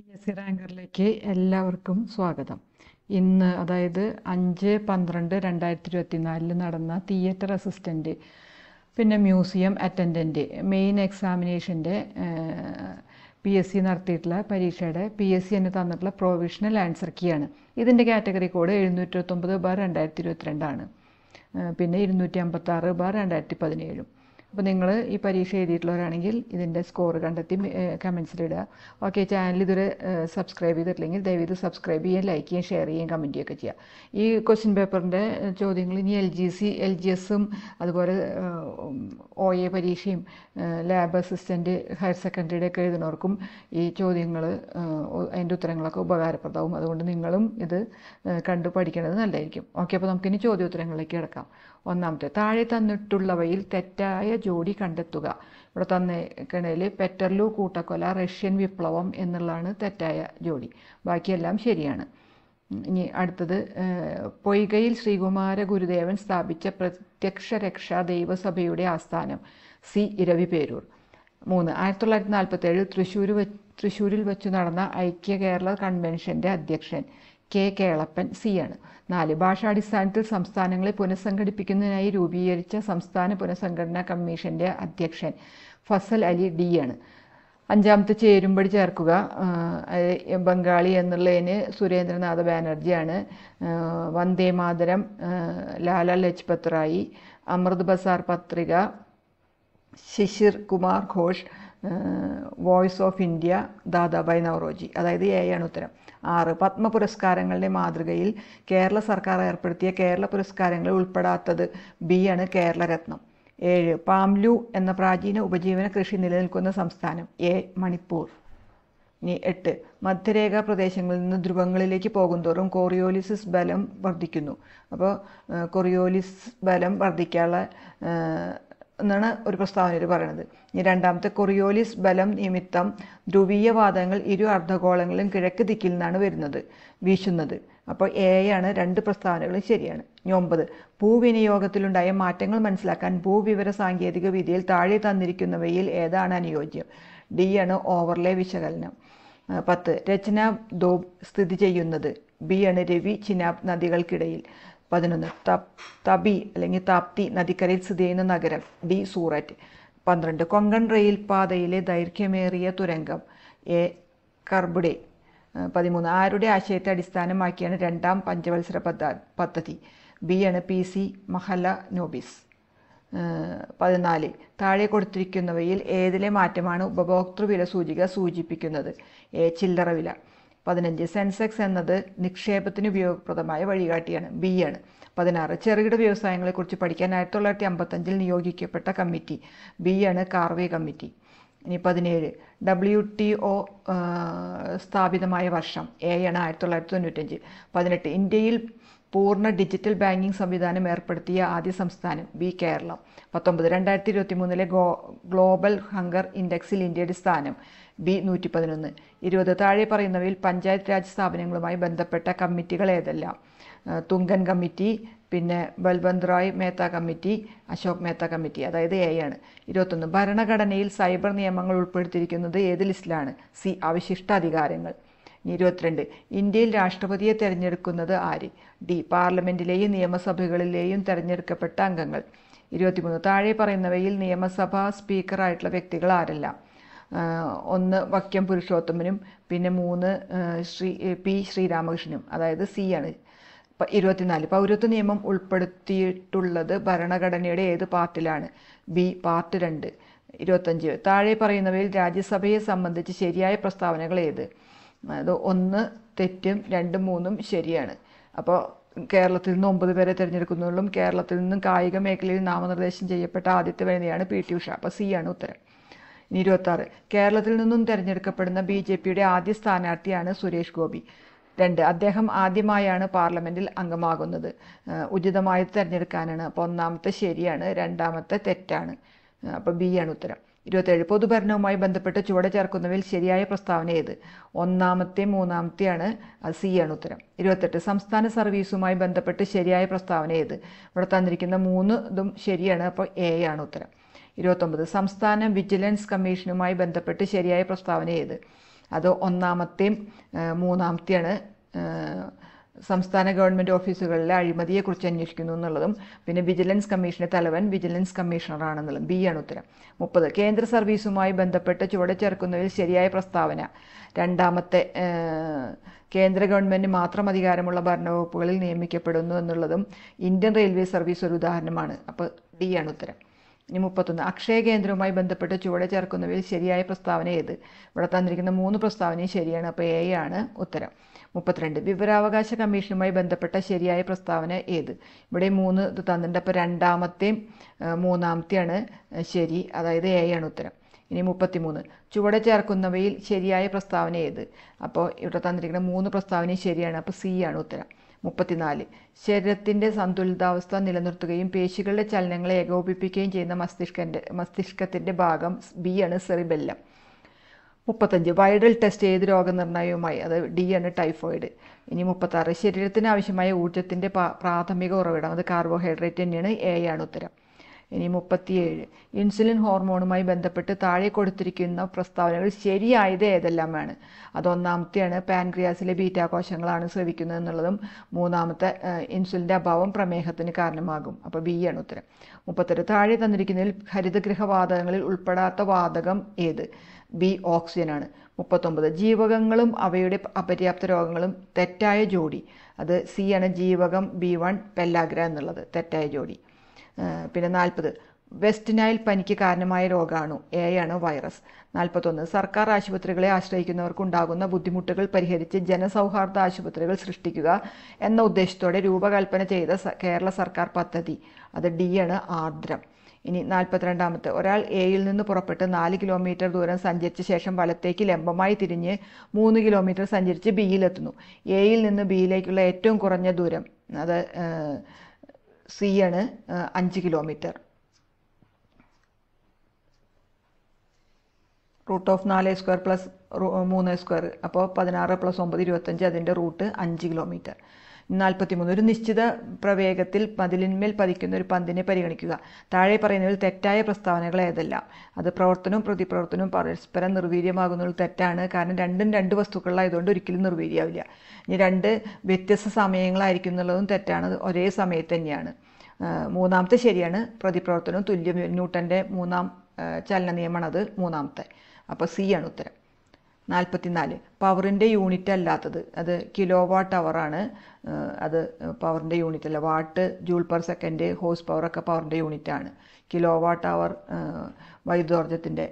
PSC റാങ്കറിലേക്ക് എല്ലാവർക്കും സ്വാഗതം. ഇന്ന് അതായത് 5/12/2024 നടന്ന തിയേറ്റർ അസിസ്റ്റൻ്റ് പിന്നെ മ്യൂസിയം അറ്റൻഡൻറ്റ് മെയിൻ എക്സാമിനേഷൻ്റെ PSC നടത്തിയിട്ടുള്ള പരീക്ഷയുടെ PSC എന്ന് തന്നിട്ടുള്ള പ്രൊവിഷണൽ ആൻസർ കീയാണ്. ഇതിൻ്റെ കാറ്റഗറി കോഡ് 729/2022 ആണ്. പിന്നെ 256/2017. അപ്പോൾ നിങ്ങൾ ഈ പരീക്ഷ എഴുതിയിട്ടുള്ളവരാണെങ്കിൽ ഇതിൻ്റെ സ്കോർ കണ്ടെത്തി കമൻസിലിടുക. ഓക്കെ, ചാനൽ ഇതുവരെ സബ്സ്ക്രൈബ് ചെയ്തിട്ടില്ലെങ്കിൽ ദയവേത് സബ്സ്ക്രൈബ് ചെയ്യുകയും ലൈക്ക് ചെയ്യുകയും ഷെയർ ചെയ്യുകയും കമൻറ്റ് ചെയ്യുകയൊക്കെ ചെയ്യുക. ഈ ക്വസ്റ്റ്യൻ പേപ്പറിൻ്റെ ചോദ്യങ്ങൾ ഇനി LGC LGSും അതുപോലെ OA പരീക്ഷയും ലാബ് അസിസ്റ്റൻറ്റ് ഹയർ സെക്കൻഡറിയുടെ ഒക്കെ എഴുതുന്നവർക്കും ഈ ചോദ്യങ്ങൾ അതിൻ്റെ ഉത്തരങ്ങളൊക്കെ ഉപകാരപ്രദമാവും. അതുകൊണ്ട് നിങ്ങളും ഇത് കണ്ടു പഠിക്കേണ്ടത് നല്ലതായിരിക്കും. ഓക്കെ, അപ്പോൾ നമുക്കിനി ചോദ്യോത്തരങ്ങളിലേക്ക് കിടക്കാം. ഒന്നാമത്തെ, താഴെ തന്നിട്ടുള്ളവയിൽ തെറ്റായ ജോഡി കണ്ടെത്തുക. ഇവിടെ തന്നേക്കണയിൽ പെറ്റർലൂ കൂട്ടക്കൊല, റഷ്യൻ വിപ്ലവം എന്നുള്ളതാണ് തെറ്റായ ജോഡി. ബാക്കിയെല്ലാം ശരിയാണ്. ഇനി അടുത്തത്, പൊയ്കയിൽ ശ്രീകുമാര ഗുരുദേവൻ സ്ഥാപിച്ച പ്രത്യക്ഷ രക്ഷാ ദൈവസഭയുടെ ആസ്ഥാനം. സി. ഇരവിപേരൂർ. 3. 1947 തൃശ്ശൂരിൽ വെച്ച് നടന്ന ഐക്യ കേരള കൺവെൻഷൻ്റെ അധ്യക്ഷൻ. കെ. കേളപ്പൻ. സി ആണ്. 4. ഭാഷാടിസ്ഥാനത്തിൽ സംസ്ഥാനങ്ങളെ പുനഃസംഘടിപ്പിക്കുന്നതിനായി രൂപീകരിച്ച സംസ്ഥാന പുനഃസംഘടനാ കമ്മീഷൻ്റെ അധ്യക്ഷൻ. ഫസൽ അലി. ഡി ആണ്. 5. ചേരുംപടി ചേർക്കുക. ബംഗാളി എന്നുള്ളതിന് സുരേന്ദ്രനാഥ ബാനർജിയാണ്. വന്ദേമാതരം ലാല ലജ്പത് റായി. അമൃത് ബസാർ പത്രിക Shishir Kumar Ghosh. Voice of India Dadabhai Naoroji. അതായത് എ ആണ് ഉത്തരം. 6. പത്മ പുരസ്കാരങ്ങളുടെ മാതൃകയിൽ കേരള സർക്കാർ ഏർപ്പെടുത്തിയ കേരള പുരസ്കാരങ്ങളിൽ ഉൾപ്പെടാത്തത്. ബി ആണ് കേരളരത്നം. 7. പാംലു എന്ന പ്രാചീന ഉപജീവന കൃഷി നിലനിൽക്കുന്ന സംസ്ഥാനം. എ. മണിപ്പൂർ. ഇനി 8. മധ്യരേഖാ പ്രദേശങ്ങളിൽ നിന്ന് ധ്രുവങ്ങളിലേക്ക് പോകുന്തോറും കോറിയോലിസിസ് ബലം വർദ്ധിക്കുന്നു. അപ്പോൾ കോറിയോലിസ് ബലം വർദ്ധിക്കാനുള്ള എന്നാണ് ഒരു പ്രസ്താവനയിൽ പറയുന്നത്. ഇനി 2. കൊറിയോലിസ് ബലം നിമിത്തം ധ്രുവീയ വാതകങ്ങൾ ഇരു അർദ്ധഗോളങ്ങളിലും കിഴക്ക് ദിക്കിൽ നിന്നാണ് വീശുന്നത്. അപ്പോൾ എ ആണ്. 2 പ്രസ്താവനകളും ശരിയാണ്. 9. ഭൂവിനിയോഗത്തിലുണ്ടായ മാറ്റങ്ങൾ മനസ്സിലാക്കാൻ ഭൂവിവര സാങ്കേതിക വിദ്യയിൽ താഴെ തന്നിരിക്കുന്നവയിൽ ഏതാണ് അനുയോജ്യം. ഡി ആണ് ഓവർലേ വിശകലനം. 10. രചന ദോബ് സ്ഥിതി ചെയ്യുന്നത്. ബി ആണ്. രവി ചിനാബ് നദികൾക്കിടയിൽ. 11. തപി അല്ലെങ്കിൽ താപ്തി നദിക്കരയിൽ സ്ഥിതി ചെയ്യുന്ന നഗരം. ഡി. സൂററ്റ്. 12. കൊങ്കൺ റെയിൽ പാതയിലെ ദൈർഘ്യമേറിയ തുരങ്കം. എ. കർബുഡെ. 13. ആരുടെ ആശയത്തെ അടിസ്ഥാനമാക്കിയാണ് 2ാം പഞ്ചവത്സര പദ്ധതി. ബി ആണ്. PC മഹലനോബിസ്. 14. താഴെ കൊടുത്തിരിക്കുന്നവയിൽ ഏതിലെ മാറ്റമാണ് ഉപഭോക്തൃ വില സൂചിക സൂചിപ്പിക്കുന്നത്. എ. ചില്ലറ വില. 15. സെൻസെക്സ് എന്നത് നിക്ഷേപത്തിന് ഉപയോഗപ്രദമായ വഴികാട്ടിയാണ്. ബി ആണ്. 16. ചെറുകിട വ്യവസായങ്ങളെക്കുറിച്ച് പഠിക്കാൻ 1955 നിയോഗിക്കപ്പെട്ട കമ്മിറ്റി. ബി ആണ്. കാർവേ കമ്മിറ്റി. ഇനി 17. WTO സ്ഥാപിതമായ വർഷം. എ ആണ്. 1995. 18. ഇന്ത്യയിൽ പൂർണ്ണ ഡിജിറ്റൽ ബാങ്കിംഗ് സംവിധാനം ഏർപ്പെടുത്തിയ ആദ്യ സംസ്ഥാനം. ബി. കേരളം. 19. 2023 ഗ്ലോബൽ ഹങ്കർ ഇൻഡെക്സിൽ ഇന്ത്യയുടെ സ്ഥാനം. ബി. 111. 20. താഴെ പറയുന്നവയിൽ പഞ്ചായത്ത് രാജ് സ്ഥാപനങ്ങളുമായി ബന്ധപ്പെട്ട കമ്മിറ്റികൾ ഏതെല്ലാം. തുങ്കൻ കമ്മിറ്റി, പിന്നെ ബൽവന്ത് റായ് മേത്ത കമ്മിറ്റി, അശോക് മേത്ത കമ്മിറ്റി. അതായത് എ ആണ്. 21. ഭരണഘടനയിൽ സൈബർ നിയമങ്ങൾ ഉൾപ്പെടുത്തിയിരിക്കുന്നത് ഏത് ലിസ്റ്റിലാണ്. സി. അവശിഷ്ട അധികാരങ്ങൾ. 22. ഇന്ത്യയിൽ രാഷ്ട്രപതിയെ തിരഞ്ഞെടുക്കുന്നത് ആര്. ഡി. പാർലമെൻറ്റിലെയും നിയമസഭകളിലെയും തിരഞ്ഞെടുക്കപ്പെട്ട അംഗങ്ങൾ. 23. താഴെ പറയുന്നവയിൽ നിയമസഭാ സ്പീക്കറായിട്ടുള്ള വ്യക്തികൾ ആരെല്ലാം. 1. വക്കം പുരുഷോത്തമനും പിന്നെ 3. പി. ശ്രീരാമകൃഷ്ണനും. അതായത് സി ആണ്. 24. പൗരത്വ നിയമം ഉൾപ്പെടുത്തിയിട്ടുള്ളത് ഭരണഘടനയുടെ ഏത് പാർട്ടിലാണ്. ബി. പാർട്ട് 2. 25. താഴെ പറയുന്നവയിൽ രാജ്യസഭയെ സംബന്ധിച്ച് ശരിയായ പ്രസ്താവനകൾ ഏത്. അത് 1 തെറ്റും 2, 3 ശരിയാണ്. അപ്പോൾ കേരളത്തിൽ നിന്ന് 9 പേരെ തിരഞ്ഞെടുക്കുന്നുള്ളൂ. കേരളത്തിൽ നിന്നും കായിക മേഖലയിൽ നാമനിർദ്ദേശം ചെയ്യപ്പെട്ട ആദ്യത്തെ വനിതയാണ് PT ഉഷ. അപ്പോൾ സി ആണ് ഉത്തരം. ഇനി 26. കേരളത്തിൽ നിന്നും തിരഞ്ഞെടുക്കപ്പെടുന്ന BJPയുടെ ആദ്യ സ്ഥാനാർത്ഥിയാണ് സുരേഷ് ഗോപി. 2. അദ്ദേഹം ആദ്യമായാണ് പാർലമെൻറ്റിൽ അംഗമാകുന്നത്. ഉചിതമായത് തിരഞ്ഞെടുക്കാനാണ്. അപ്പോൾ 1ാമത്തെ ശരിയാണ്, 2ാമത്തെ തെറ്റാണ്. അപ്പോൾ ബി ആണ് ഉത്തരം. 27. പൊതുഭരണവുമായി ബന്ധപ്പെട്ട് ചുവടെ ചേർക്കുന്നവയിൽ ശരിയായ പ്രസ്താവന ഏത്. 1ാമത്തെ 3ാമത്തെയാണ്. അത് സി ആണ് ഉത്തരം. 28. സംസ്ഥാന സർവീസുമായി ബന്ധപ്പെട്ട് ശരിയായ പ്രസ്താവന ഏത്. ഇവിടെ തന്നിരിക്കുന്ന 3 ശരിയാണ്. അപ്പോൾ എ ആണ് ഉത്തരം. 29. സംസ്ഥാന വിജിലൻസ് കമ്മീഷനുമായി ബന്ധപ്പെട്ട് ശരിയായ പ്രസ്താവന ഏത്. അത് ഒന്നാമത്തെയും മൂന്നാമത്തെയാണ് സംസ്ഥാന ഗവൺമെൻറ് ഓഫീസുകളിലെ അഴിമതിയെക്കുറിച്ച് അന്വേഷിക്കുന്നു എന്നുള്ളതും പിന്നെ വിജിലൻസ് കമ്മീഷന്റെ തലവൻ വിജിലൻസ് കമ്മീഷണറാണെന്നുള്ളതും ബി ആണ് ഉത്തരം. 30 കേന്ദ്ര സർവീസുമായി ബന്ധപ്പെട്ട് ചുവടെ ചേർക്കുന്നതിൽ ശരിയായ പ്രസ്താവന. രണ്ടാമത്തെ കേന്ദ്ര ഗവൺമെൻറ് മാത്രം അധികാരമുള്ള ഭരണവകുപ്പുകളിൽ നിയമിക്കപ്പെടുന്നു എന്നുള്ളതും ഇന്ത്യൻ റെയിൽവേ സർവീസ് ഒരു ഉദാഹരണമാണ്. അപ്പോൾ ഡി ആണ് ഉത്തരം. ഇനി 31 അക്ഷയ കേന്ദ്രവുമായി ബന്ധപ്പെട്ട് ചുവടെ ചേർക്കുന്നവയിൽ ശരിയായ പ്രസ്താവന ഏത്? ഇവിടെ തന്നിരിക്കുന്ന 3 പ്രസ്താവനയും ശരിയാണ്. അപ്പോൾ എ ആണ് ഉത്തരം. 32 വിവരാവകാശ കമ്മീഷനുമായി ബന്ധപ്പെട്ട ശരിയായ പ്രസ്താവന ഏത്? ഇവിടെ 3 ഇത് തന്നിട്ടുണ്ട്. അപ്പോൾ രണ്ടാമത്തെയും മൂന്നാമത്തെയാണ് ശരി, അതായത് എ ആണ് ഉത്തരം. ഇനി 33 ചുവടെ ചേർക്കുന്നവയിൽ ശരിയായ പ്രസ്താവന ഏത്? അപ്പോൾ ഇവിടെ തന്നിരിക്കുന്ന 3 പ്രസ്താവനയും ശരിയാണ്. അപ്പോൾ സി ആണ് ഉത്തരം. 34 ശരീരത്തിൻ്റെ സന്തുലിതാവസ്ഥ നിലനിർത്തുകയും പേശികളുടെ ചലനങ്ങളെ ഏകോപിപ്പിക്കുകയും ചെയ്യുന്ന മസ്തിഷ്കത്തിൻ്റെ ഭാഗം ബി ആണ് സെറിബെല്ലം. 35 വൈറൽ ടെസ്റ്റ് ഏത് രോഗനിർണയവുമായി? അത് ഡി ആണ് ടൈഫോയിഡ്. ഇനി 36 ശരീരത്തിന് ആവശ്യമായ ഊർജ്ജത്തിൻ്റെ പ്രാഥമിക ഉറവിടം? അത് കാർബോഹൈഡ്രേറ്റ് തന്നെയാണ്. എ ആണ് ഉത്തരം. ഇനി 37 ഇൻസുലിൻ ഹോർമോണുമായി ബന്ധപ്പെട്ട് താഴെ കൊടുത്തിരിക്കുന്ന പ്രസ്താവനകൾ ശരിയായത് ഏതെല്ലാമാണ്? അത് ഒന്നാമത്തെയാണ് പാൻക്രിയാസിലെ ബീറ്റാ കോശങ്ങളാണ് സ്രവിക്കുന്നത് എന്നുള്ളതും മൂന്നാമത്തെ ഇൻസുലിൻ്റെ അഭാവം പ്രമേഹത്തിന് കാരണമാകും. അപ്പോൾ ബി ആണ് ഉത്തരം. 38 താഴെ തന്നിരിക്കുന്നതിൽ ഹരിതഗൃഹവാതകങ്ങളിൽ ഉൾപ്പെടാത്ത വാതകം ഏത്? ബി ഓക്സിജൻ ആണ്. 39 ജീവകങ്ങളും അവയുടെ അപര്യാപ്ത രോഗങ്ങളും തെറ്റായ ജോഡി? അത് സി ആണ്. ജീവകം B1 പെല്ലാഗ്ര എന്നുള്ളത് തെറ്റായ ജോഡി. പിന്നെ 40 വെസ്റ്റ് നൈൽ പനിക്ക് കാരണമായ രോഗാണു? എ ആണ് വൈറസ്. 41 സർക്കാർ ആശുപത്രികളെ ആശ്രയിക്കുന്നവർക്കുണ്ടാകുന്ന ബുദ്ധിമുട്ടുകൾ പരിഹരിച്ച് ജനസൗഹാർദ്ദ ആശുപത്രികൾ സൃഷ്ടിക്കുക എന്ന ഉദ്ദേശത്തോടെ രൂപകൽപ്പന ചെയ്ത കേരള സർക്കാർ പദ്ധതി? അത് ഡി ആണ് ആർദ്രം. ഇനി 42 ഒരാൾ എയിൽ നിന്ന് പുറപ്പെട്ട് 4 കിലോമീറ്റർ ദൂരം സഞ്ചരിച്ച ശേഷം വലത്തേക്ക് ലംബമായി തിരിഞ്ഞ് 3 കിലോമീറ്റർ സഞ്ചരിച്ച് ബിയിലെത്തുന്നു. എയിൽ നിന്ന് ബിയിലേക്കുള്ള ഏറ്റവും കുറഞ്ഞ ദൂരം? അത് സി ആണ് 5 കിലോമീറ്റർ. √4² + 3², അപ്പോൾ 16 + 9 25. അതിൻ്റെ റൂട്ട് 5 കിലോമീറ്റർ. 43 ഒരു നിശ്ചിത പ്രവേഗത്തിൽ മതിലിന്മേൽ പതിക്കുന്ന ഒരു പന്തിനെ പരിഗണിക്കുക. താഴെ പറയുന്നതിൽ തെറ്റായ പ്രസ്താവനകൾ ഏതെല്ലാം? അത് പ്രവർത്തനവും പ്രതിപ്രവർത്തനവും പരസ്പരം നിർവീര്യമാകുന്നത് തെറ്റാണ്. കാരണം രണ്ടും 2 വസ്തുക്കളായതുകൊണ്ട് ഒരിക്കലും നിർവീര്യമാവില്ല. ഇനി 2 വ്യത്യസ്ത സമയങ്ങളായിരിക്കും എന്നുള്ളതും തെറ്റാണ്. ഒരേ സമയത്ത് തന്നെയാണ്. മൂന്നാമത്തെ ശരിയാണ്. പ്രതിപ്രവർത്തനവും തുല്യം. ന്യൂട്ടൻ്റെ 3ാം ചലന നിയമമാണ് അത് മൂന്നാമത്തെ. അപ്പോൾ സി ആണ് ഉത്തരം. 44 പവറിൻ്റെ യൂണിറ്റ് അല്ലാത്തത്? അത് കിലോ വാട്ട് അവറാണ്. അത് പവറിൻ്റെ യൂണിറ്റ് അല്ല. Watt, joule per second, horse പവറൊക്കെ പവറിൻ്റെ യൂണിറ്റാണ്. കിലോ വാട്ട് അവർ വൈദ്യോർജ്ജത്തിൻ്റെ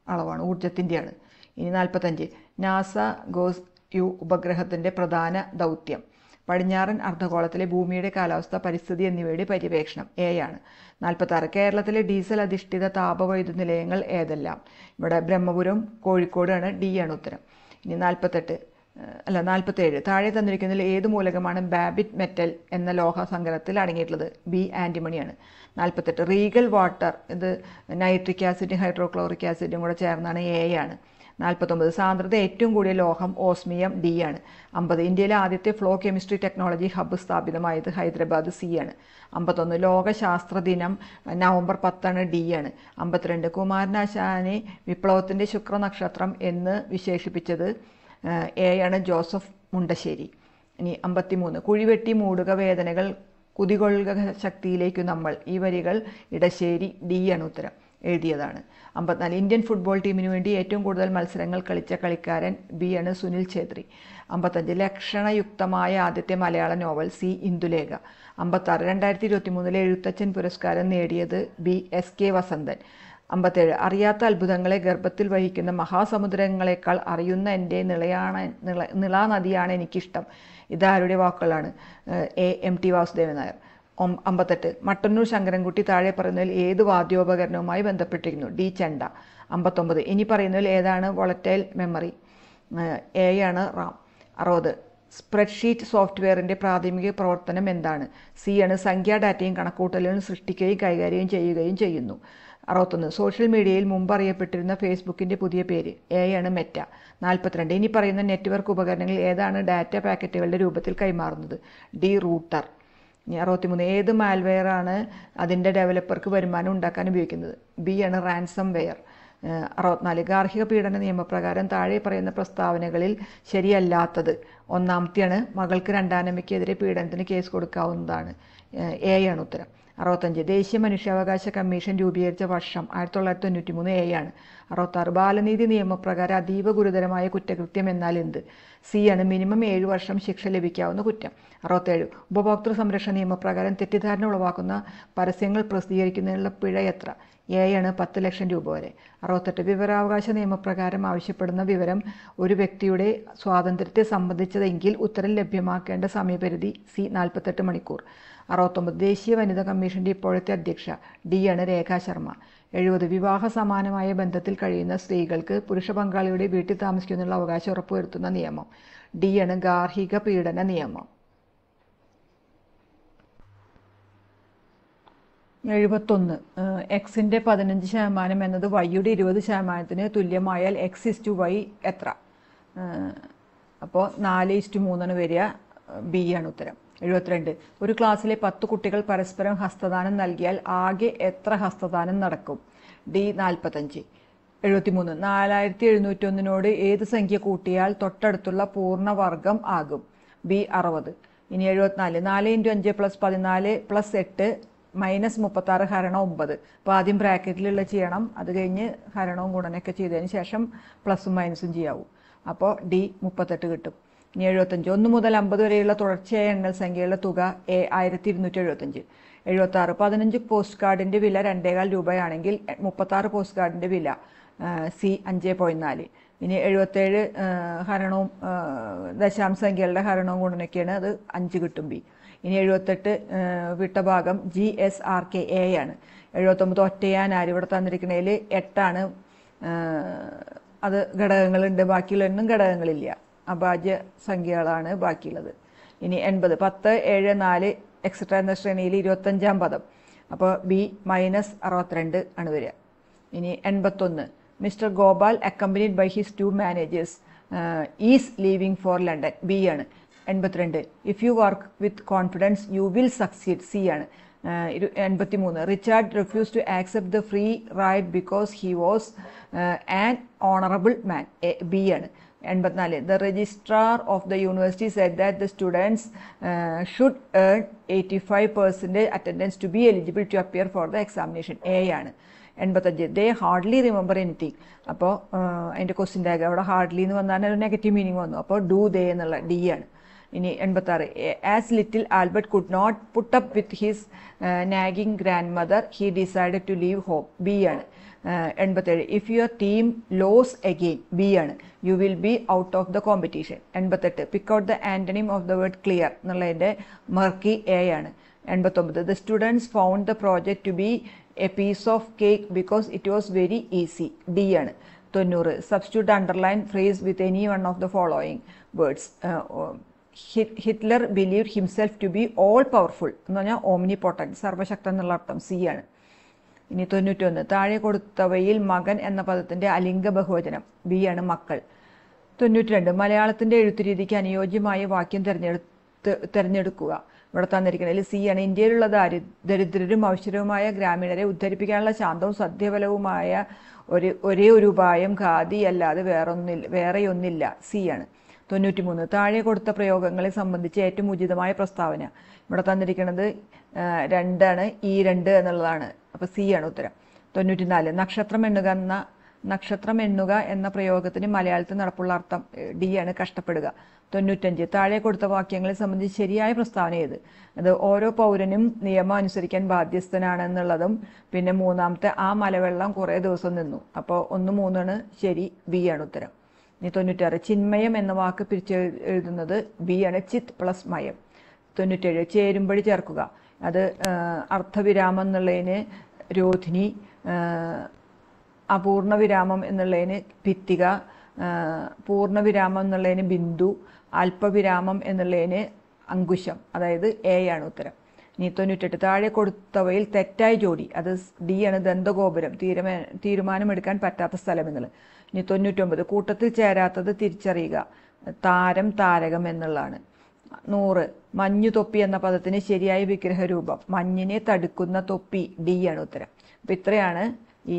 അളവാണ്, ഊർജ്ജത്തിൻ്റെയാണ്. ഇനി 45 നാസ ഗോസ് യു ഉപഗ്രഹത്തിൻ്റെ പ്രധാന ദൗത്യം? പടിഞ്ഞാറൻ അർദ്ധഗോളത്തിലെ ഭൂമിയുടെ കാലാവസ്ഥ, പരിസ്ഥിതി എന്നിവയുടെ പര്യവേക്ഷണം? എ ആണ്. 46 കേരളത്തിലെ ഡീസൽ അധിഷ്ഠിത താപവൈദ്യുത നിലയങ്ങൾ ഏതെല്ലാം? ഇവിടെ ബ്രഹ്മപുരം, കോഴിക്കോടാണ്. ഡി ആണ് ഉത്തരം. ഇനി 47 താഴെ തന്നിരിക്കുന്നതിൽ ഏത് മൂലകമാണ് ബാബിറ്റ് മെറ്റൽ എന്ന ലോഹ സങ്കരത്തിൽ അടങ്ങിയിട്ടുള്ളത്? ബി ആൻറ്റിമണിയാണ്. 48 Regal water? ഇത് നൈട്രിക് ആസിഡും ഹൈഡ്രോക്ലോറിക് ആസിഡും കൂടെ ചേർന്നാണ്. എ ആണ്. 49 സാന്ദ്രത ഏറ്റവും കൂടിയ ലോഹം ഓസ്മിയം? ഡി ആണ്. 50 ഇന്ത്യയിലെ ആദ്യത്തെ ഫ്ലോ കെമിസ്ട്രി ടെക്നോളജി ഹബ്ബ് സ്ഥാപിതമായത്? ഹൈദരാബാദ്? സി ആണ്. 51 ലോക ശാസ്ത്ര ദിനം നവംബർ 10 ഡി ആണ്. 52 കുമാരനാശാനെ വിപ്ലവത്തിൻ്റെ ശുക്രനക്ഷത്രം എന്ന് വിശേഷിപ്പിച്ചത്? എ ആണ്. ജോസഫ് മുണ്ടശ്ശേരി. ഇനി 53 കുഴിവെട്ടി മൂടുക വേദനകൾ കുതികൊള്ളുക ശക്തിയിലേക്കു നമ്മൾ? ഈ വരികൾ ഇടശ്ശേരി. ഡി ആണ് ഉത്തരം. എഴുതിയതാണ്. 54 ഇന്ത്യൻ ഫുട്ബോൾ ടീമിനു വേണ്ടി ഏറ്റവും കൂടുതൽ മത്സരങ്ങൾ കളിച്ച കളിക്കാരൻ? ബി ആണ്. സുനിൽ ഛേത്രി. 55 ലക്ഷണയുക്തമായ ആദ്യത്തെ മലയാള നോവൽ? സി ഇന്ദുലേഖ. 56 2023 എഴുത്തച്ഛൻ പുരസ്കാരം നേടിയത്? B S K Vasanthan. 57 അറിയാത്ത അത്ഭുതങ്ങളെ ഗർഭത്തിൽ വഹിക്കുന്ന മഹാസമുദ്രങ്ങളെക്കാൾ അറിയുന്ന എൻ്റെ നിളാനദിയാണ് എനിക്കിഷ്ടം? ഇതാരുടെ വാക്കുകളാണ്? A M T Vasudevan Nair. 58 Mattannur Sankarankutty താഴെ പറയുന്നതിൽ ഏത് വാദ്യോപകരണവുമായി ബന്ധപ്പെട്ടിരിക്കുന്നു? ഡി ചെണ്ട. 59 ഇനി പറയുന്നതിൽ ഏതാണ് വോളറ്റൈൽ മെമ്മറി? എ ആണ് റാം. 60 സ്പ്രെഡ്ഷീറ്റ് സോഫ്റ്റ്വെയറിൻ്റെ പ്രാഥമിക പ്രവർത്തനം എന്താണ്? സി ആണ്. സംഖ്യാ ഡാറ്റയും കണക്കൂട്ടലുകളും സൃഷ്ടിക്കുകയും കൈകാര്യം ചെയ്യുകയും ചെയ്യുന്നു. 61 സോഷ്യൽ മീഡിയയിൽ മുമ്പ് അറിയപ്പെട്ടിരുന്ന ഫേസ്ബുക്കിൻ്റെ പുതിയ പേര്? എ ആണ്. മെറ്റ. 42 ഇനി പറയുന്ന നെറ്റ്വർക്ക് ഉപകരണങ്ങളിൽ ഏതാണ് ഡാറ്റ പാക്കറ്റുകളുടെ രൂപത്തിൽ കൈമാറുന്നത്? D router. 63 ഏത് മാൽവെയർ ആണ് അതിൻ്റെ ഡെവലപ്പർക്ക് വരുമാനം ഉണ്ടാക്കാൻ ഉപയോഗിക്കുന്നത്? ബി ആണ്. Ransom wear. 64 ഗാർഹിക പീഡന നിയമപ്രകാരം താഴെ പറയുന്ന പ്രസ്താവനകളിൽ ശരിയല്ലാത്തത്. ഒന്നാമത്തെയാണ് മകൾക്ക് രണ്ടാനമ്മയ്ക്കെതിരെ പീഡനത്തിന് കേസ് കൊടുക്കാവുന്നതാണ്. എ ആണ് ഉത്തരം. 65 ദേശീയ മനുഷ്യാവകാശ കമ്മീഷൻ രൂപീകരിച്ച വർഷം 1993 എ ആണ്. 66 ബാലനീതി നിയമപ്രകാരം അതീവ ഗുരുതരമായ കുറ്റകൃത്യം എന്നാൽ എന്ത്? സി ആണ് മിനിമം 7 വർഷം ശിക്ഷ ലഭിക്കാവുന്ന കുറ്റം. 67 ഉപഭോക്തൃ സംരക്ഷണ നിയമപ്രകാരം തെറ്റിദ്ധാരണ ഉളവാക്കുന്ന പരസ്യങ്ങൾ പ്രസിദ്ധീകരിക്കുന്നതിനുള്ള പിഴ എത്ര? എ ആണ് 10 ലക്ഷം രൂപ വരെ. 68 വിവരാവകാശ നിയമപ്രകാരം ആവശ്യപ്പെടുന്ന വിവരം ഒരു വ്യക്തിയുടെ സ്വാതന്ത്ര്യത്തെ സംബന്ധിച്ചതെങ്കിൽ ഉത്തരം ലഭ്യമാക്കേണ്ട സമയപരിധി സി 48 മണിക്കൂർ. 69 ദേശീയ വനിതാ കമ്മീഷന്റെ ഇപ്പോഴത്തെ അധ്യക്ഷ ഡി ആണ് രേഖാ ശർമ്മ. 70 വിവാഹ സമാനമായ ബന്ധത്തിൽ കഴിയുന്ന സ്ത്രീകൾക്ക് പുരുഷ പങ്കാളിയുടെ വീട്ടിൽ താമസിക്കുന്നതിനുള്ള അവകാശം ഉറപ്പുവരുത്തുന്ന നിയമം. ഡി ആണ് ഗാർഹിക പീഡന നിയമം. 71 എക്സിന്റെ 15% എന്നത് വൈയുടെ 20%-ന് തുല്യമായാൽ x/y എത്ര? അപ്പോൾ 4:3 വരിക. ബി ആണ് ഉത്തരം. 72 ഒരു ക്ലാസ്സിലെ 10 കുട്ടികൾ പരസ്പരം ഹസ്തദാനം നൽകിയാൽ ആകെ എത്ര ഹസ്തദാനം നടക്കും? ഡി 45. 73 4701 ഏത് സംഖ്യ കൂട്ടിയാൽ തൊട്ടടുത്തുള്ള പൂർണ്ണവർഗം ആകും? ബി 60. ഇനി 74 4 × 5 + 14 + 8 -36 × 9. അപ്പോൾ ആദ്യം ബ്രാക്കറ്റിലുള്ള ചെയ്യണം, അത് കഴിഞ്ഞ് ഹരണവും ഗുണനൊക്കെ ചെയ്തതിന് ശേഷം പ്ലസും മൈനസും ചെയ്യാവൂ. അപ്പോൾ ഡി 38 കിട്ടും. ഇനി 75 1 മുതൽ 50 വരെയുള്ള തുടർച്ചയായ എണ്ണൽ സംഖ്യകളുടെ തുക 1275. 76 15 പോസ്റ്റ് കാർഡിന്റെ വില 2.25 രൂപയാണെങ്കിൽ 36 പോസ്റ്റ് കാർഡിന്റെ വില സി 5.4. ഇനി 77 ഹരണവും ദശാംശ സംഖ്യകളുടെ ഹരണവും ഗുണനൊക്കെയാണ്, അത് 5 കിട്ടും. ബി. ഇനി 78 വിട്ട ഭാഗം GSRK എ ആണ്. 79 ഒറ്റയാനാര് ഇവിടെ തന്നിരിക്കുന്നതിൽ 8 അത് ഘടകങ്ങളുണ്ട്, ബാക്കിയുള്ളതൊന്നും ഘടകങ്ങളില്ല, അഭാജ്യ സംഖ്യകളാണ് ബാക്കിയുള്ളത്. ഇനി 80 10 7 4 എക്സെട്ര എന്ന ശ്രേണിയിൽ 25-ാം പദം. അപ്പോൾ ബി -62 ആണ് വരിക. ഇനി 81 mister Gopal accompanied by his 2 managers is leaving for London. B ആണ്. 82 if you work with confidence you will succeed. C ആണ്. 83 Richard refuse to accept the free ride because he was an honourable man. B ആണ്. 84 the registrar of the university said that the students should earn 85% attendance to be eligible to appear for the examination. A ആണ്. 85 they hardly remember anything. അപ്പോൾ അതിൻ്റെ question tag അവിടെ hardly എന്ന് വന്നാൽ ഒരു negative meaning വന്നു, അപ്പോൾ ഡു ദേ എന്നുള്ള ഡി ആണ്. ഇനി 86 as little Albert could not put up with his nagging grandmother he decided to leave home. B ആണ്. 87 if your team lose again. B ആണ്. You will be out of the competition. 88 pick out the antonym of the word clear എന്നുള്ളതിൻ്റെ murky A ആണ്. 89 the students found the project to be a piece of cake because it was very easy. D ആണ്. 90 substitute underline phrase with any one of the following words. Hitler believed himself to be all powerful എന്ന് പറഞ്ഞാൽ omni potent, സർവശക്തൻ എന്നുള്ള അർത്ഥം. C ആണ്. ഇനി 91 താഴെ കൊടുത്തവയിൽ മകൻ എന്ന പദത്തിന്റെ അലിംഗ ബഹുവചനം. ബി ആണ് മക്കൾ. 92 മലയാളത്തിന്റെ എഴുത്തുരീതിക്ക് അനുയോജ്യമായ വാക്യം തിരഞ്ഞെടുക്കുക. ഇവിടെ തന്നിരിക്കുന്നതിൽ സി ആണ്. ഇന്ത്യയിലുള്ള ദരിദ്രരും ഔഷരവുമായ ഗ്രാമീണരെ ഉദ്ധരിപ്പിക്കാനുള്ള ശാന്തവും സദ്യഫലവുമായ ഒരേ ഒരു ഉപായം ഖാദി അല്ലാതെ വേറെയൊന്നില്ല. സി ആണ്. 93 താഴെ കൊടുത്ത പ്രയോഗങ്ങളെ സംബന്ധിച്ച് ഏറ്റവും ഉചിതമായ പ്രസ്താവന. ഇവിടെ തന്നിരിക്കുന്നത് 2 ആണ്. ഈ 2 എന്നുള്ളതാണ്, അപ്പോൾ സി ആണ് ഉത്തരം. 94 നക്ഷത്രം എണ്ണുക എന്ന പ്രയോഗത്തിന് മലയാളത്തിൽ നടപ്പുള്ള അർത്ഥം. ഡി ആണ് കഷ്ടപ്പെടുക. 95 താഴെ കൊടുത്ത വാക്യങ്ങളെ സംബന്ധിച്ച് ശരിയായ പ്രസ്താവന ഏത്? അത് ഓരോ പൗരനും നിയമം അനുസരിക്കാൻ ബാധ്യസ്ഥനാണെന്നുള്ളതും പിന്നെ മൂന്നാമത്തെ ആ മലവെള്ളം കുറേ ദിവസം നിന്നു. അപ്പോൾ 1 3 ആണ് ശരി. ബി ആണ് ഉത്തരം. ഇനി 96 ചിന്മയം എന്ന വാക്ക് പിരിച്ചെഴുതുന്നത്. ബി ആണ്. ചിത്ത് പ്ലസ് മയം. 97 ചേരുമ്പടി ചേർക്കുക. അത് അർത്ഥവിരാമം എന്നുള്ളതിന് രോധിനി, അപൂർണ വിരാമം എന്നുള്ളതിന് ഭിത്തിക, പൂർണ്ണവിരാമം എന്നുള്ളതിന് ബിന്ദു, അല്പവിരാമം എന്നുള്ളതിന് അങ്കുശം. അതായത് എ ആണ് ഉത്തരം. ഇനി 98 താഴെ കൊടുത്തവയിൽ തെറ്റായ ജോഡി. അത് ഡി ആണ്. ദന്തഗോപുരം, തീരുമാനമെടുക്കാൻ പറ്റാത്ത സ്ഥലം എന്നുള്ളത്. ഇനി 99 കൂട്ടത്തിൽ ചേരാത്തത് തിരിച്ചറിയുക. താരം, താരകം എന്നുള്ളതാണ്. 100 മഞ്ഞു തൊപ്പി എന്ന പദത്തിന് ശരിയായ വിഗ്രഹരൂപം. മഞ്ഞിനെ തടുക്കുന്ന തൊപ്പി. ഡി ആണ് ഉത്തരം. അപ്പം ഇത്രയാണ് ഈ